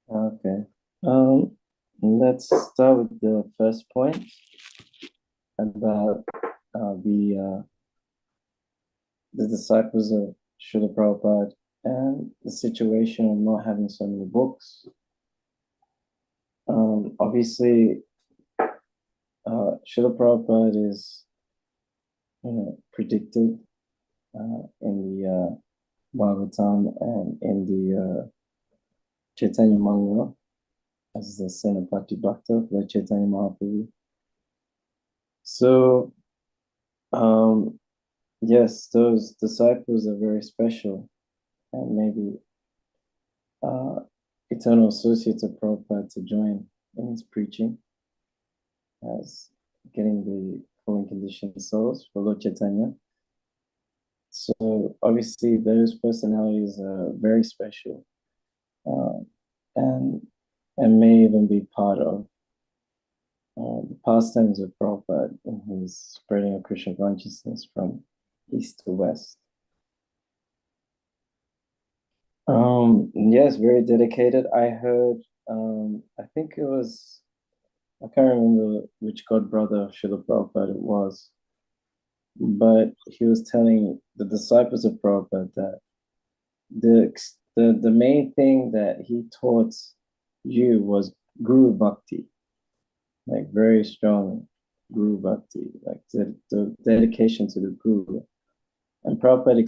Okay. Let's start with the first point about the disciples of Srila Prabhupada and the situation of not having so many books. Obviously, Srila Prabhupada is, predicted in the Bhagavatam and in the Chaitanya Manga as the Senapati Bhakta of the Chaitanya Mahaprabhu. So, um, yes, those disciples are very special, and maybe uh, eternal associates of Prabhupada to join in his preaching as getting the fully conditioned souls for Lord Chaitanya. So obviously those personalities are very special, uh, and and may even be part of the pastimes of Prabhupada in his spreading of Krishna consciousness from east to west. Yes, very dedicated. I heard, I think it was, I can't remember which god brother of Srila Prabhupada it was, but he was telling the disciples of Prabhupada that the main thing that he taught you was Guru Bhakti, like very strong Guru Bhakti, like the dedication to the Guru. And Prabhupada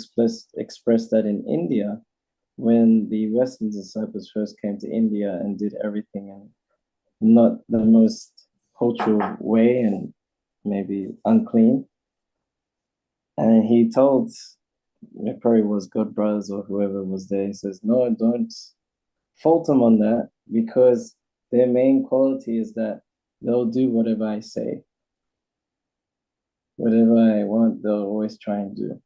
expressed that in India when the Western disciples first came to India and did everything in not the most cultural way and maybe unclean. And he told, it probably was God brothers or whoever was there, he says, no, don't fault them on that because their main quality is that they'll do whatever I say. Whatever I want, they'll always try and do.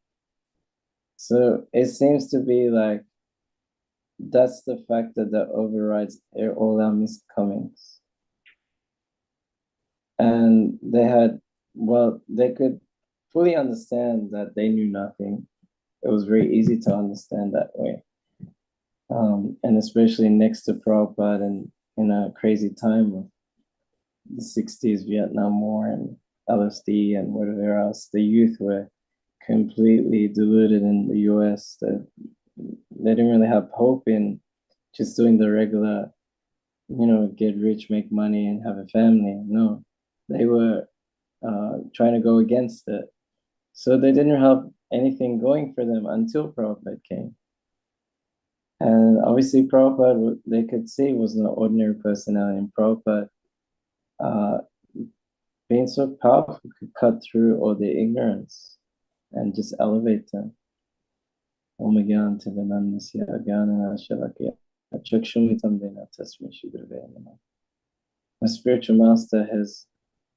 So it seems to be like that's the factor that overrides all our miscomings. And they had, well, they could fully understand that they knew nothing. It was very easy to understand that way. And especially next to Prabhupada and in a crazy time of the 60s Vietnam War and LSD and whatever else, the youth were completely deluded in the US. They didn't really have hope in just doing the regular, get rich, make money, and have a family. No, they were trying to go against it. So they didn't have anything going for them until Prabhupada came. And obviously, Prabhupada, they could see, was an ordinary personality. And Prabhupada, uh, being so powerful, could cut through all the ignorance and just elevate them. My spiritual master has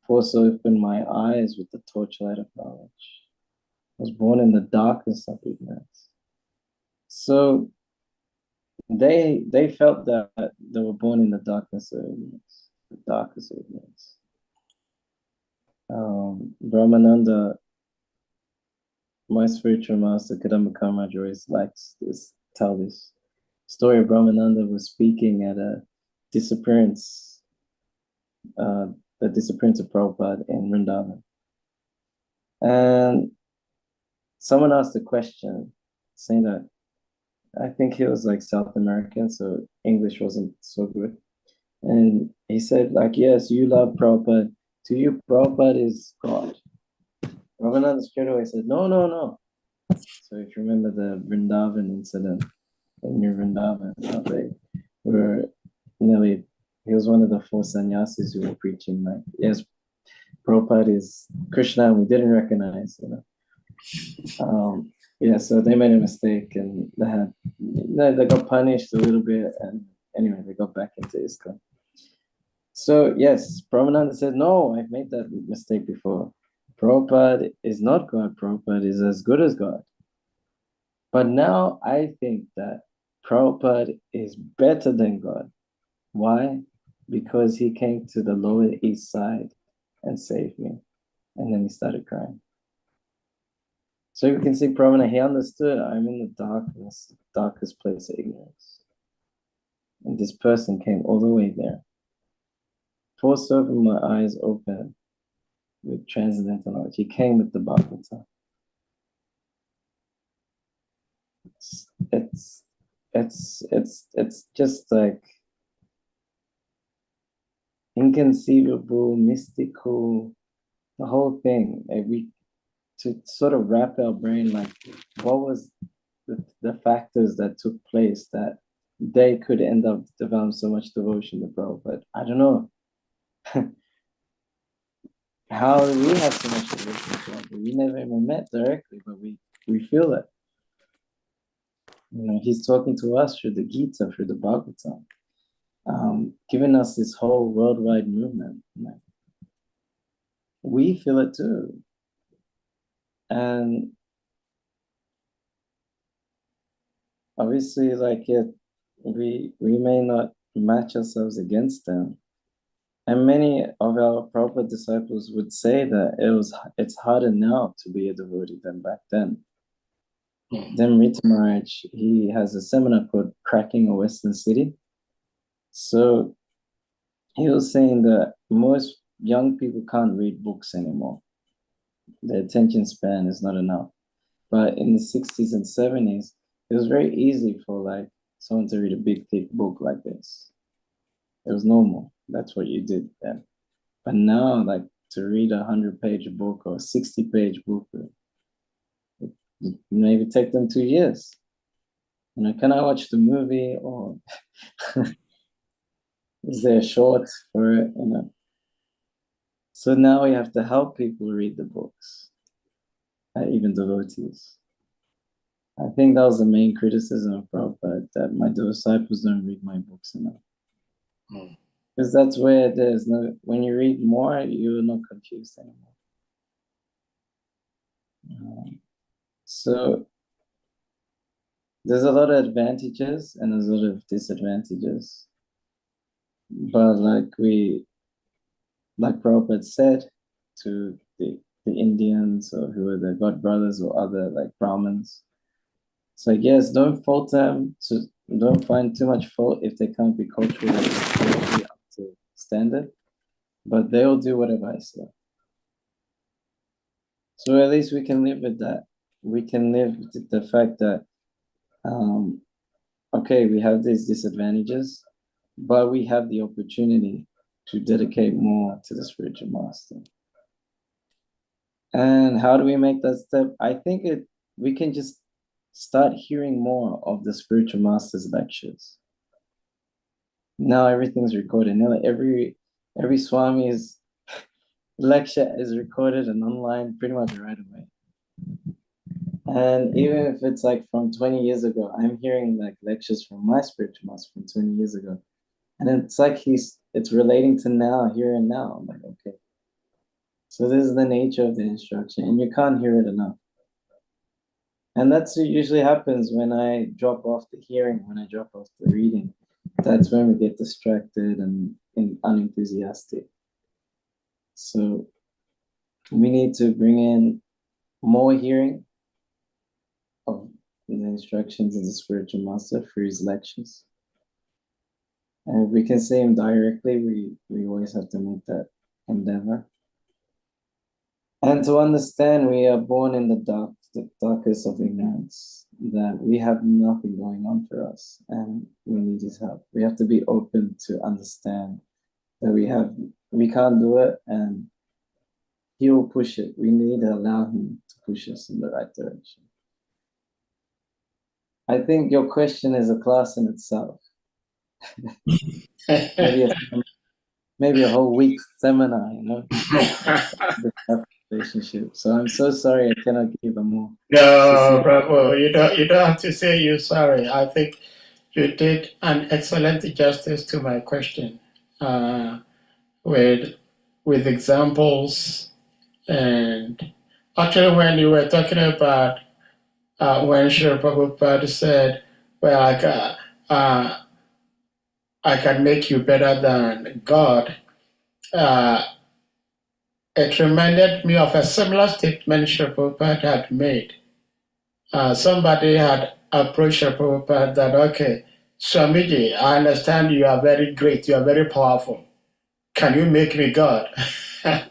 forced open my eyes with the torchlight of knowledge. I was born in the darkness of ignorance. So they felt that they were born in the darkness of ignorance, the darkest of ignorance. Brahmananda, my spiritual master, Kadamba Kamaraj, always likes this, tell this story of Brahmananda was speaking at a disappearance, uh, the disappearance of Prabhupada in Vrindavan. And someone asked a question saying that I think he was like South American, so English wasn't so good. And he said, like, yes, you love Prabhupada. To you, Prabhupada is God. Raghunatha straight away said, no, no, no. So if you remember the Vrindavan incident in New Vrindavan, how they were nearly, he was one of the four sannyasis who were preaching, like, yes, Prabhupada is Krishna, and we didn't recognize, yeah, so they made a mistake and they got punished a little bit, and anyway, they got back into ISKCON. So yes, Brahmananda said, no, I've made that mistake before. Prabhupada is not God. Prabhupada is as good as God. But now I think that Prabhupada is better than God. Why? Because he came to the Lower East Side and saved me. And then he started crying. So you can see Prabhupada, he understood I'm in the darkness, darkest place of ignorance. And this person came all the way there, forced open my eyes open with transcendental knowledge. He came with the Bhagavata. It's just like inconceivable, mystical, the whole thing. To sort of wrap our brain, like, what was the factors that took place that they could end up developing so much devotion to Prabhupada. I don't know how we have so much devotion to Prabhupada. We never even met directly, but we feel it. He's talking to us through the Gita, through the Bhagavatam, giving us this whole worldwide movement. We feel it too. And obviously, we may not match ourselves against them. And many of our Prabhupada disciples would say that it's harder now to be a devotee than back then. Then Rita Maharaj, he has a seminar called Cracking a Western City. So he was saying that most young people can't read books anymore. Their attention span is not enough. But in the 60s and 70s, it was very easy for someone to read a big, thick book like this. It was normal. That's what you did then. But now, to read a 100-page book or a 60-page book, it maybe take them 2 years. Can I watch the movie, or is there a short for it? So now we have to help people read the books, even devotees. I think that was the main criticism of Prabhupada, that my disciples don't read my books enough. Because that's where when you read more, you're not confused anymore. So there's a lot of advantages and there's a lot of disadvantages. But like Prabhupada said to the Indians, or who are the God brothers or other Brahmins, it's yes, don't fault them, don't find too much fault if they can't be culturally up to standard, but they'll do whatever I say. So at least we can live with that. We can live with the fact that, okay, we have these disadvantages, but we have the opportunity to dedicate more to the spiritual master. And how do we make that step? I think we can just start hearing more of the spiritual master's lectures. Now everything's recorded. Now every Swami's lecture is recorded and online pretty much right away. And even if it's from 20 years ago, I'm hearing lectures from my spiritual master from 20 years ago. And it's it's relating to now, here and now. I'm okay. So this is the nature of the instruction, and you can't hear it enough. And that's what usually happens when I drop off the hearing, when I drop off the reading. That's when we get distracted and unenthusiastic. So we need to bring in more hearing of the instructions of the spiritual master through his lectures. And if we can see him directly, we always have to make that endeavor. And to understand, we are born in the darkest of ignorance, that we have nothing going on for us and we need his help. We have to be open to understand that we can't do it, and he will push it. We need to allow him to push us in the right direction. I think your question is a class in itself. maybe a whole week seminar, relationship. So I'm so sorry I cannot give a more. No, Prabhu, you don't have to say you're sorry. I think you did an excellent justice to my question, with examples. And actually, when you were talking about when Srila Prabhupada said, well, I can make you better than God, it reminded me of a similar statement Srila Prabhupada had made. Somebody had approached Srila Prabhupada that, okay, Swamiji, I understand you are very great, you are very powerful. Can you make me God? And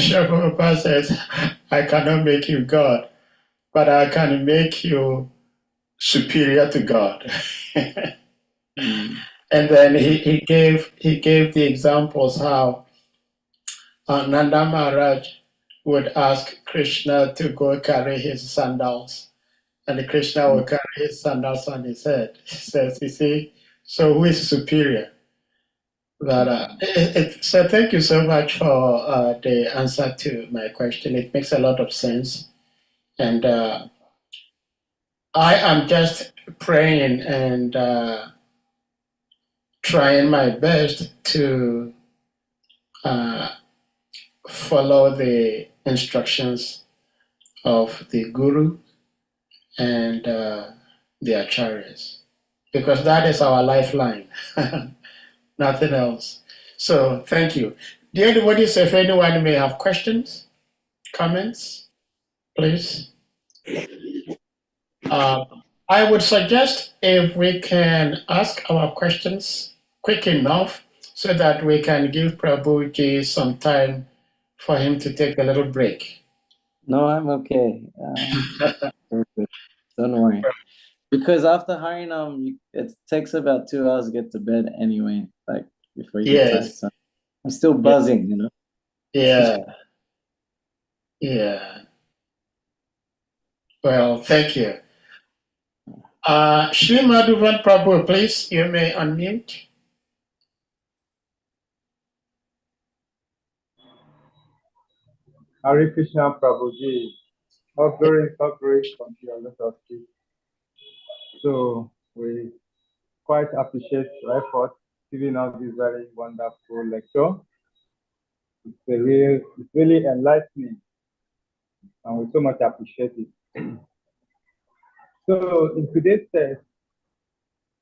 Sri Prabhupada says, I cannot make you God, but I can make you superior to God. Mm. And then he gave the examples how Nanda Maharaj would ask Krishna to go carry his sandals, and Krishna would carry his sandals on his head. He says, you see, so who is superior? But so thank you so much for the answer to my question. It makes a lot of sense, and I am just praying and trying my best to uh, follow the instructions of the guru and the acharyas, because that is our lifeline, nothing else. So thank you. Dear devotees, if anyone may have questions, comments, please. I would suggest if we can ask our questions quick enough so that we can give Prabhuji some time for him to take a little break. No, I'm okay. Perfect. Don't worry. Because after Harinam, it takes about 2 hours to get to bed anyway, like before you get tired. Yes. So I'm still buzzing, you know? Yeah. Yeah. Well, thank you. Shri Madhuvan Prabhu, please, you may unmute. Hare Krishna Prabhuji. All glory unto your Lord of Spirit. So we quite appreciate your effort giving us this very wonderful lecture. It's really enlightening, and we so much appreciate it. So in today's text,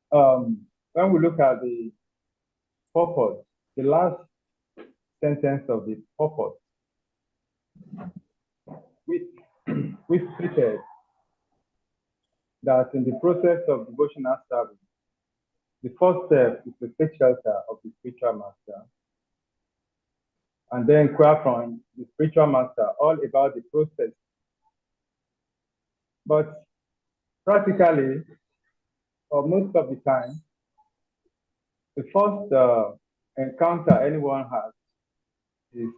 when we look at the purpose, the last sentence of the purpose, we stated that in the process of devotional service, the first step is to take shelter of the spiritual master, and then inquire from the spiritual master all about the process. But practically, or most of the time, the first encounter anyone has is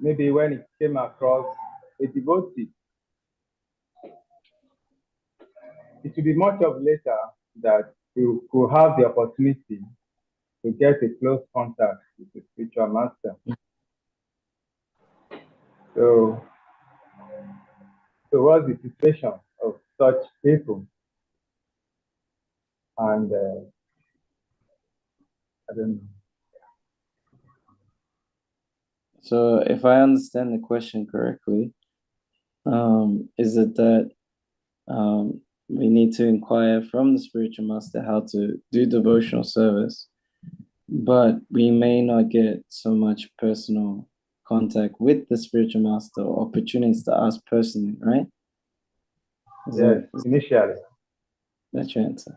maybe when it came across a devotee. It will be much of later that you could have the opportunity to get a close contact with the spiritual master. So what's the situation of such people? And I don't know. So if I understand the question correctly, is it that we need to inquire from the spiritual master how to do devotional service, but we may not get so much personal contact with the spiritual master or opportunities to ask personally, right? Yes, initially. That's your answer.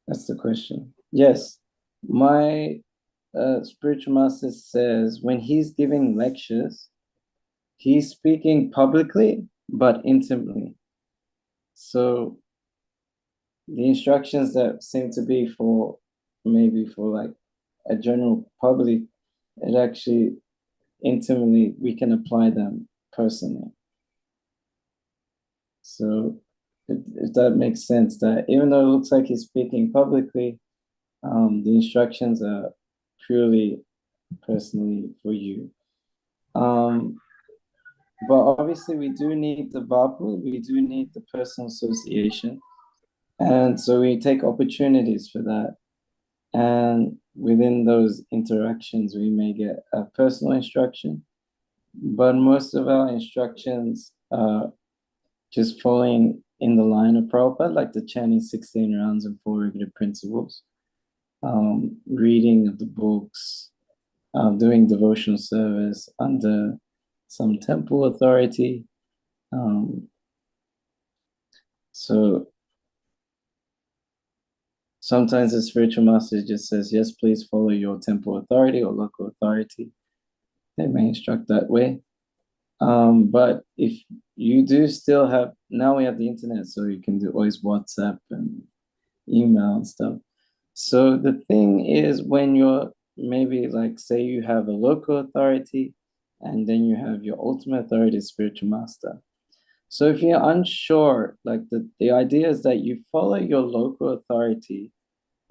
That's the question. Yes, my spiritual master says when he's giving lectures, he's speaking publicly but intimately. So the instructions that seem to be for maybe for like a general public, it actually intimately we can apply them personally. So if that makes sense, that even though it looks like he's speaking publicly, the instructions are purely personally for you. But obviously we do need the Vapu, we do need the personal association. And so we take opportunities for that. And within those interactions, we may get a personal instruction. But most of our instructions are just following in the line of Prabhupada, like the chanting 16 rounds and 4 regular principles, reading of the books, doing devotional service under some temple authority. So Sometimes the spiritual master just says, yes, please follow your temple authority or local authority. They may instruct that way. But if you do still have, now we have the internet, so you can do always WhatsApp and email and stuff. So the thing is, when you're maybe like, say you have a local authority and then you have your ultimate authority, spiritual master. So if you're unsure, like the idea is that you follow your local authority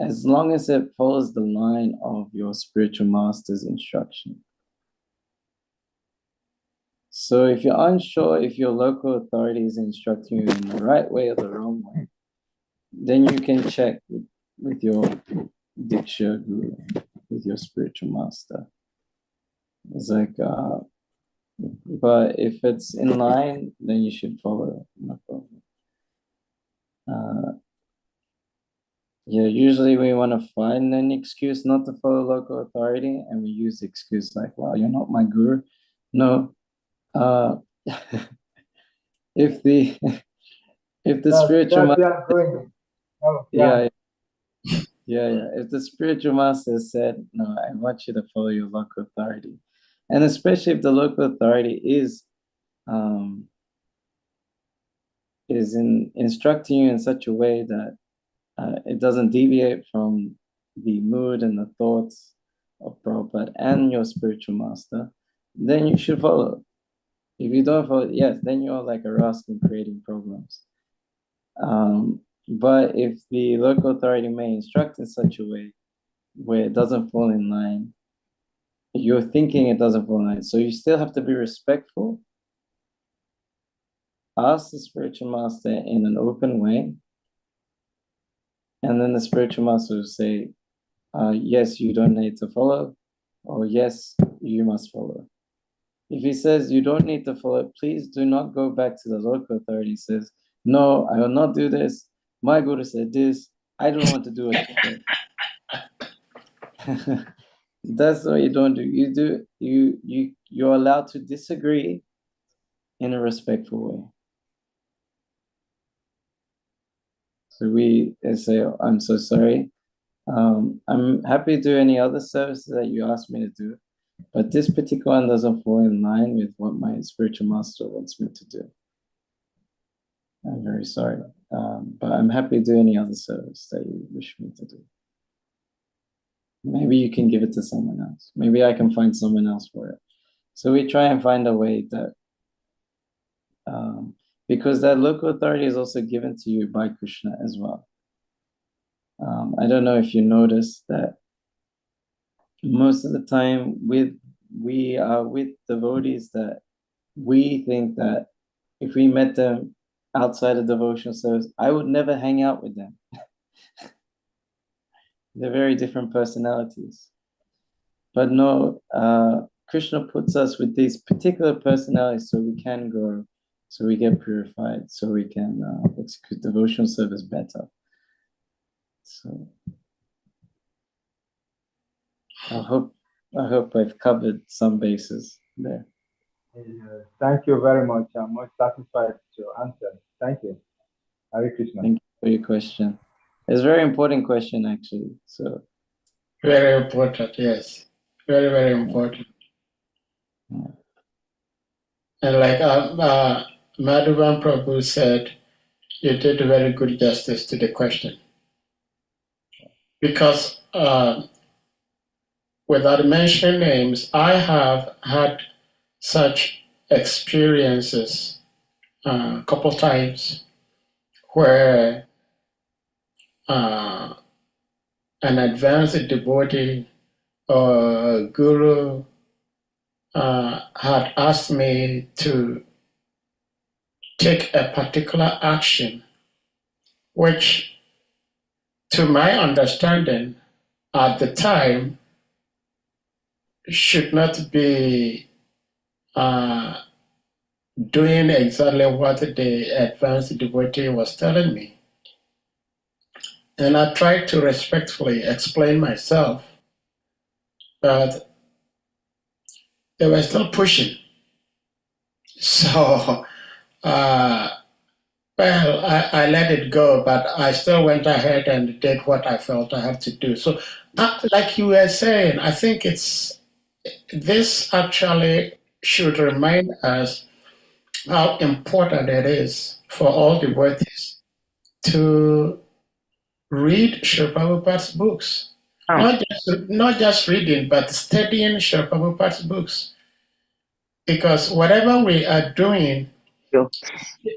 as long as it follows the line of your spiritual master's instruction. So if you're unsure if your local authority is instructing you in the right way or the wrong way, then you can check with your Diksha Guru, with your spiritual master. It's like, but if it's in line, then you should follow, no problem. Yeah, usually we want to find an excuse not to follow local authority, and we use the excuse like, well, you're not my guru. No, if the spiritual master, yeah, if the spiritual master said, no, I want you to follow your local authority, and especially if the local authority is instructing you in such a way that it doesn't deviate from the mood and the thoughts of Prabhupada and your spiritual master, then you should follow. If you don't follow, yes, then you're like a rascal creating problems. But if the local authority may instruct in such a way where it doesn't fall in line, you're thinking it doesn't fall in line, so you still have to be respectful. Ask the spiritual master in an open way, and then the spiritual master will say, yes, you don't need to follow, or yes, you must follow. If he says you don't need to follow, please do not go back to the local authority. He says, no, I will not do this. My guru said this. I don't want to do it. That's what you don't do. You're allowed to disagree in a respectful way. So we say, oh, I'm so sorry. I'm happy to do any other services that you asked me to do, but this particular one doesn't fall in line with what my spiritual master wants me to do. I'm very sorry, but I'm happy to do any other service that you wish me to do. Maybe you can give it to someone else. Maybe I can find someone else for it. So we try and find a way that, because that local authority is also given to you by Krishna as well. I don't know if you noticed that most of the time we are with devotees that we think that if we met them outside of devotional service, I would never hang out with them. They're very different personalities. But no, Krishna puts us with these particular personalities so we can grow, so we get purified, so we can execute devotional service better. So I hope I've covered some bases there. Thank you very much. I'm much satisfied with your answer. Thank you. Hare Krishna. Thank you for your question. It's a very important question, actually. So very important, yes, very, very important. Yeah. And like Madhavan Prabhu said, you did very good justice to the question, because without mentioning names, I have had such experiences a couple times where an advanced devotee or guru had asked me to take a particular action, which, to my understanding, at the time, should not be doing exactly what the advanced devotee was telling me. And I tried to respectfully explain myself, but they were still pushing. So Well, I let it go, but I still went ahead and did what I felt I had to do. So, like you were saying, I think this actually should remind us how important it is for all devotees to read Srila Prabhupada's books. Not just reading, but studying Srila Prabhupada's books. Because whatever we are doing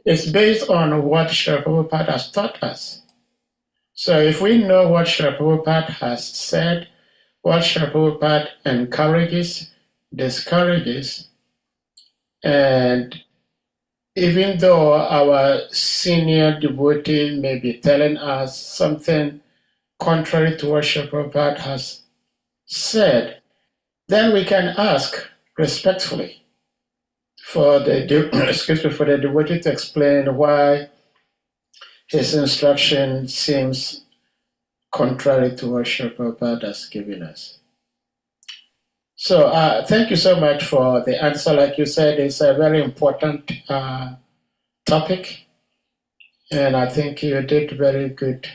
is based on what Srila Prabhupada has taught us. So if we know what Srila Prabhupada has said, what Srila Prabhupada encourages, discourages, and even though our senior devotee may be telling us something contrary to what Srila Prabhupada has said, then we can ask respectfully for for the devotee to explain why his instruction seems contrary to what Srila Prabhupada has given us. So thank you so much for the answer. Like you said, it's a very important topic, and I think you did very good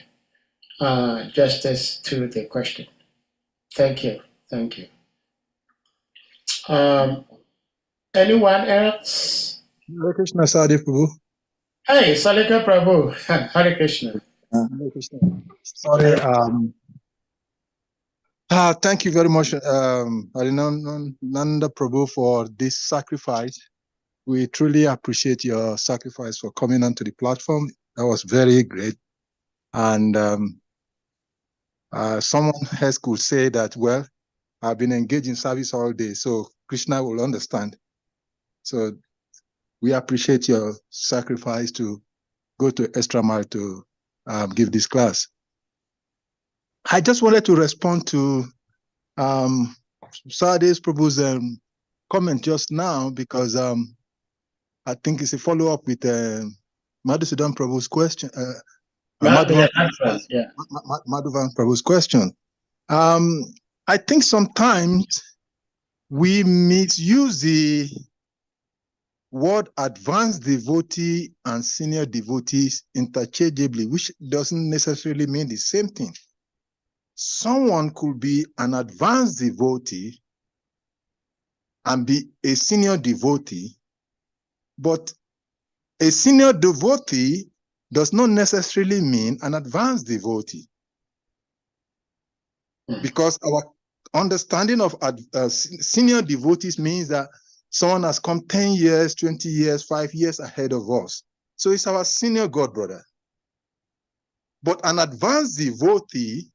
justice to the question. Thank you. Thank you. Anyone else? Hare Krishna, Sadhu Prabhu. Hey, Salika Prabhu. Hare Krishna. Hare Krishna. Sorry. Thank you very much, Harinamanda Prabhu, for this sacrifice. We truly appreciate your sacrifice for coming onto the platform. That was very great. And someone else could say that, well, I've been engaged in service all day, so Krishna will understand. So we appreciate your sacrifice to go to extra mile to give this class. I just wanted to respond to Sade's Prabhu's comment just now, because I think it's a follow-up with Madhusudan Prabhu's question. Madhuvan Prabhu's question. I think sometimes we misuse the word advanced devotee and senior devotees interchangeably, which doesn't necessarily mean the same thing. Someone could be an advanced devotee and be a senior devotee, but a senior devotee does not necessarily mean an advanced devotee, because our understanding of senior devotees means that someone has come 10 years, 20 years, 5 years ahead of us. So it's our senior god brother. But an advanced devotee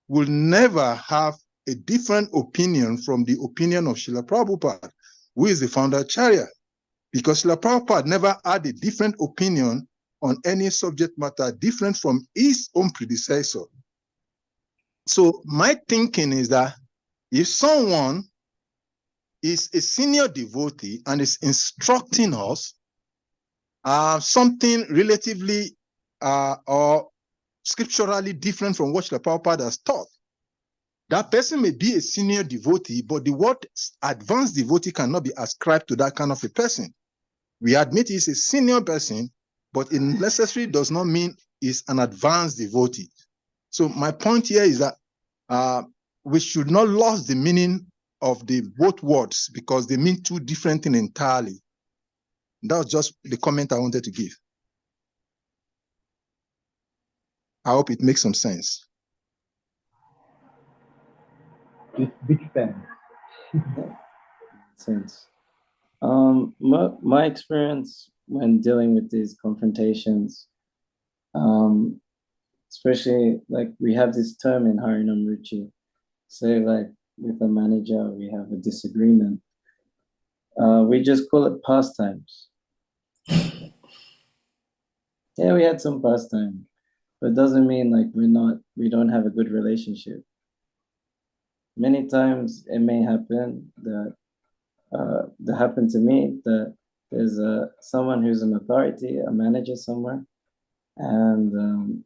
will never have a different opinion from the opinion of Srila Prabhupada, who is the founder Acharya, because Srila Prabhupada never had a different opinion on any subject matter different from his own predecessor. So my thinking is that if someone is a senior devotee and is instructing us something relatively or scripturally different from what Srila Prabhupada has taught, that person may be a senior devotee, but the word advanced devotee cannot be ascribed to that kind of a person. We admit he's a senior person, but it necessarily does not mean he's an advanced devotee. So my point here is that we should not lose the meaning of the both words, because they mean two different things entirely. That was just the comment I wanted to give. I hope it makes some sense. It's big sense. Sense. My experience when dealing with these confrontations, especially like we have this term in Harinam Ruchi, say like with a manager we have a disagreement, we just call it pastimes. Yeah, we had some pastime, but it doesn't mean like we don't have a good relationship. Many times it may happen that happened to me, that there's someone who's an authority, a manager somewhere, and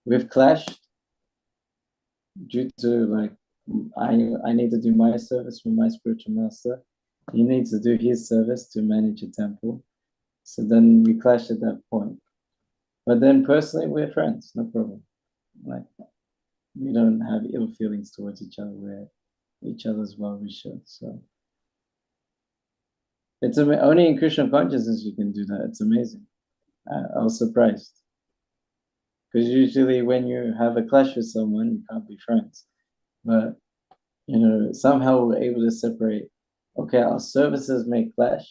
we've clashed due to like I need to do my service for my spiritual master. He needs to do his service to manage a temple. So then we clashed at that point. But then personally, we're friends, no problem. Like, we don't have ill feelings towards each other. We're each other's well-wishers. So it's only in Krishna consciousness you can do that. It's amazing. I was surprised. Because usually when you have a clash with someone, you can't be friends. But, you know, somehow we're able to separate, okay, our services may clash,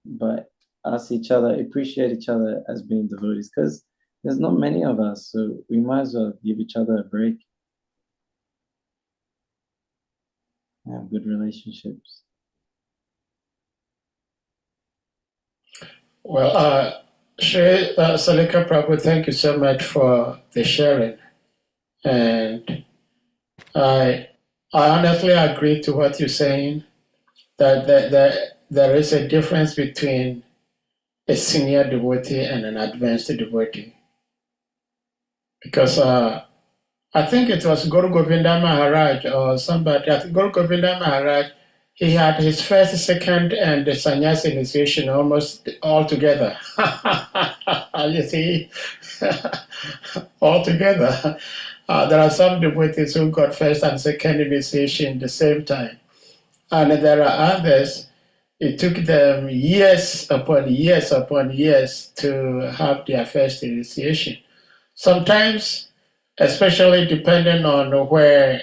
but us each other, appreciate each other as being devotees, because there's not many of us, so we might as well give each other a break. Have good relationships. Well, Shri Salika Prabhu, thank you so much for the sharing. And I honestly agree to what you're saying, that there is a difference between a senior devotee and an advanced devotee. Because I think it was Guru Govinda Maharaj or somebody, I think Guru Govinda Maharaj, he had his first, second, and the sannyas initiation almost all together. You see, all together. There are some devotees who got first and second initiation at the same time. And there are others, it took them years upon years upon years to have their first initiation. Sometimes, especially depending on where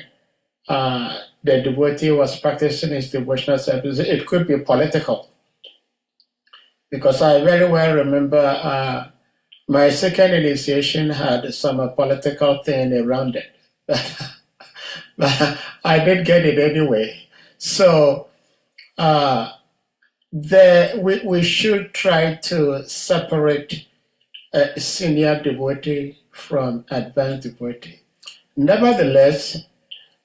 the devotee was practicing his devotional service, it could be political. Because I very well remember my second initiation had some political thing around it. But I did get it anyway. So we should try to separate a senior devotee from advanced devotee. Nevertheless,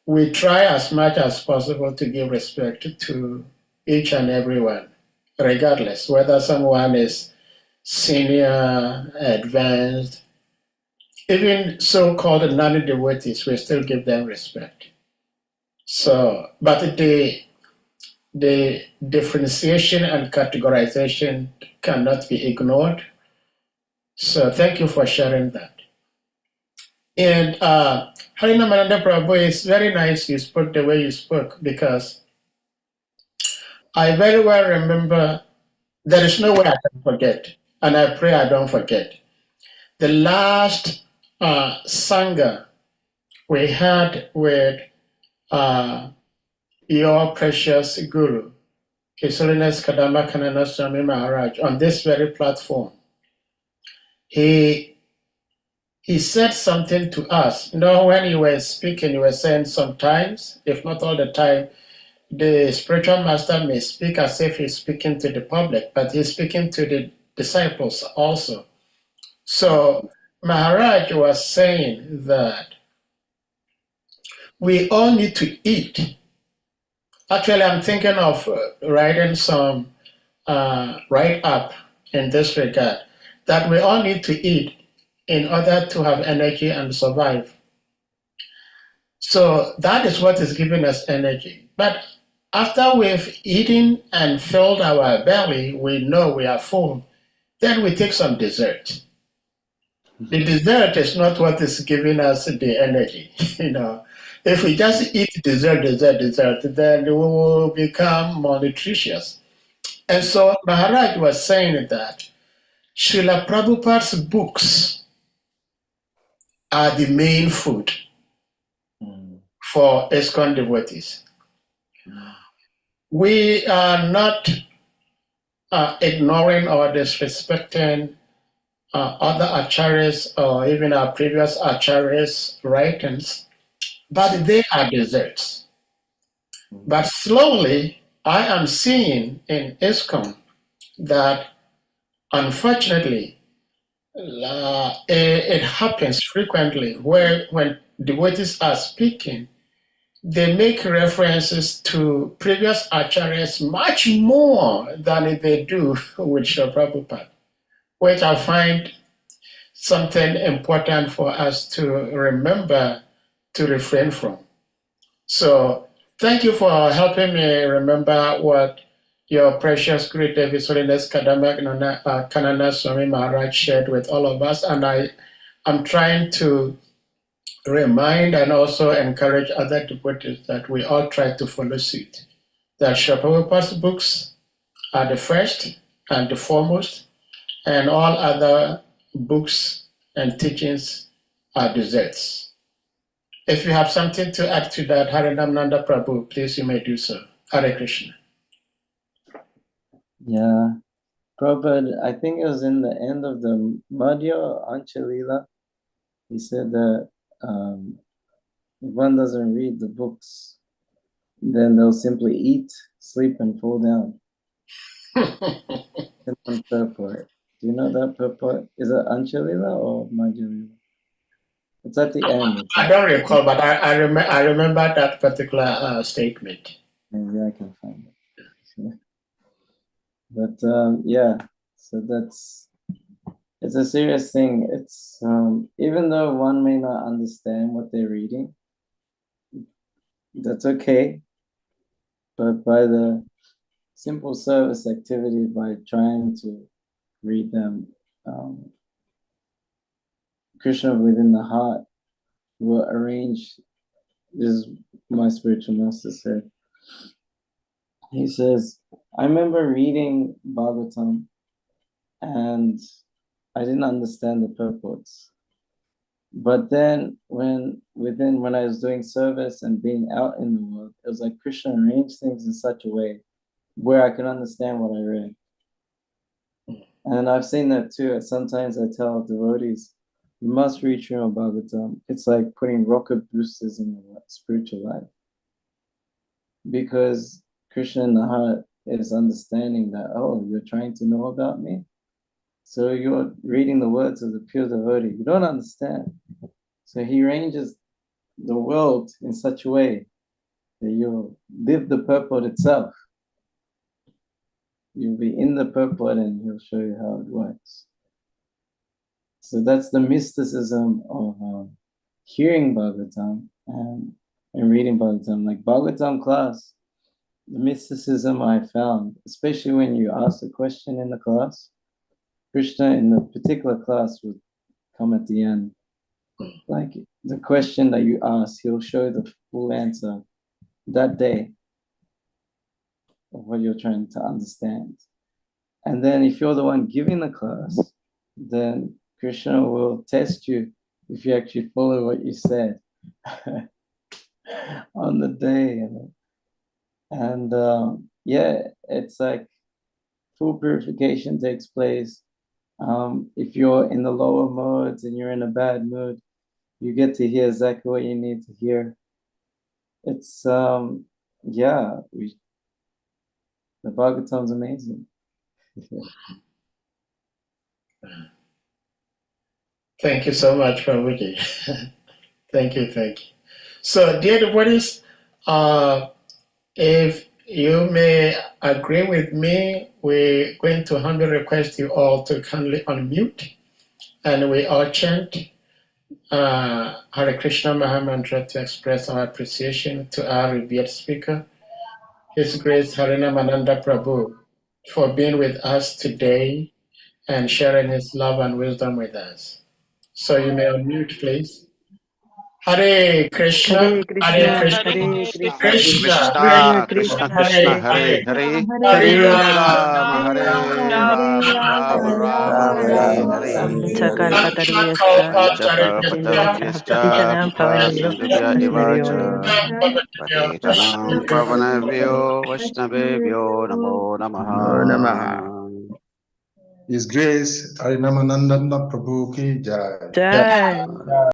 we try as much as possible to give respect to each and everyone, regardless whether someone is senior, advanced, even so-called non-devotees, we still give them respect. So, but the differentiation and categorization cannot be ignored. So thank you for sharing that. And Harinamananda Prabhu, it's very nice you spoke the way you spoke, because I very well remember, there is no way I can forget, and I pray I don't forget. The last Sangha we had with your precious Guru, His Holiness Kadamba Kanana Swami Maharaj, on this very platform, he said something to us. You know, when you were speaking, you were saying sometimes, if not all the time, the spiritual master may speak as if he's speaking to the public, but he's speaking to the disciples also. So Maharaj was saying that we all need to eat. Actually, I'm thinking of writing some write-up in this regard, that we all need to eat in order to have energy and survive. So that is what is giving us energy. But after we've eaten and filled our belly, we know we are full, then we take some dessert. The dessert is not what is giving us the energy. You know, if we just eat dessert, then we will become malnutritious. And so Maharaj was saying that Srila Prabhupada's books are the main food for ISKCON devotees. We are not ignoring or disrespecting other acharyas or even our previous acharyas' writings, but they are desserts. But slowly, I am seeing in ISKCON that, unfortunately, it happens frequently where when devotees are speaking, they make references to previous acharyas much more than they do with Srila Prabhupada, which I find something important for us to remember to refrain from. So thank you for helping me remember what your precious Gurudev, His Holiness Kanana Swami Maharaj shared with all of us. And I'm trying to remind and also encourage other devotees that we all try to follow suit. That Srila Prabhupada's books are the first and the foremost, and all other books and teachings are desserts. If you have something to add to that, Harinamananda Prabhu, please, you may do so. Hare Krishna. Yeah, Prabhupada, I think it was in the end of the Madhya or Anchalila. He said that if one doesn't read the books, then they'll simply eat, sleep, and fall down. In one purport. Do you know that purport? Is it Anchalila or Madhya? It's at the end. I don't recall, but I remember that particular statement. Maybe I can find it. But yeah, so it's a serious thing. It's even though one may not understand what they're reading, that's okay. But by the simple service activity, by trying to read them, Krishna within the heart will arrange. This is my spiritual master said. He says, I remember reading Bhagavatam and I didn't understand the purports. But then when I was doing service and being out in the world, it was like Krishna arranged things in such a way where I could understand what I read. And I've seen that too. Sometimes I tell devotees, you must read Srimad Bhagavatam. It's like putting rocket boosters in your spiritual life. Because Krishna in the heart is understanding that, oh, you're trying to know about me? So you're reading the words of the pure devotee. You don't understand. So he arranges the world in such a way that you'll live the purport itself. You'll be in the purport and he'll show you how it works. So that's the mysticism of hearing Bhagavatam and reading Bhagavatam. Like Bhagavatam class, the mysticism I found, especially when you ask a question in the class, Krishna in the particular class would come at the end. Like the question that you ask, he'll show the full answer that day of what you're trying to understand. And then if you're the one giving the class, then Krishna will test you if you actually follow what you said on the day. And yeah, it's like full purification takes place. If you're in the lower modes and you're in a bad mood, you get to hear exactly what you need to hear. It's yeah, the Bhagavatam's amazing. Thank you so much, Prabhuji. Thank you. So, dear devotees, if you may agree with me, we're going to humbly request you all to kindly unmute, and we all chant Hare Krishna Mahamantra to express our appreciation to our revered speaker, His Grace Harinamananda Prabhu, for being with us today and sharing his love and wisdom with us. So you may unmute, please. Hare Krishna, Hare Krishna, Krishna, Krishna, Hare Hare, Hare Rama, Hare Rama, Hare Hare. Panchakalpatariyascha, Kripa Sindhubhya eva cha, Patitanam Pavanebhyo Vaishnavebhyo Namo Namaha. His Grace Harinamananda Prabhu ki jai. Jai.